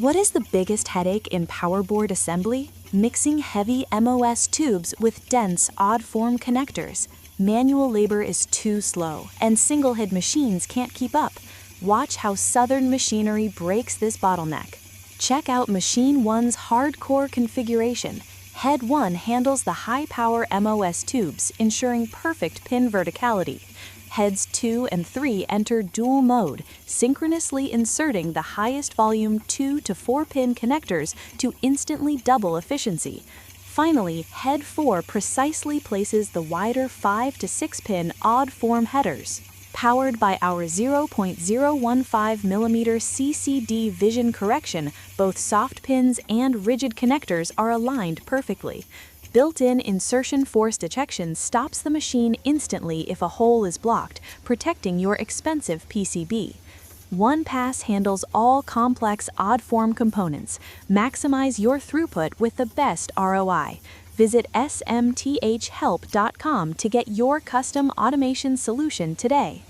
What is the biggest headache in power board assembly? Mixing heavy MOS tubes with dense, odd-form connectors. Manual labor is too slow, and single-head machines can't keep up. Watch how Southern Machinery breaks this bottleneck. Check out Machine 1's hardcore configuration. Head 1 handles the high-power MOS tubes, ensuring perfect pin verticality. Heads 2 and 3 enter dual mode, synchronously inserting the highest volume 2 to 4 pin connectors to instantly double efficiency. Finally, Head 4 precisely places the wider 5 to 6 pin odd form headers. Powered by our 0.015mm CCD vision correction, both soft pins and rigid connectors are aligned perfectly. Built-in insertion force detection stops the machine instantly if a hole is blocked, protecting your expensive PCB. One pass handles all complex odd-form components. Maximize your throughput with the best ROI. Visit smthhelp.com to get your custom automation solution today.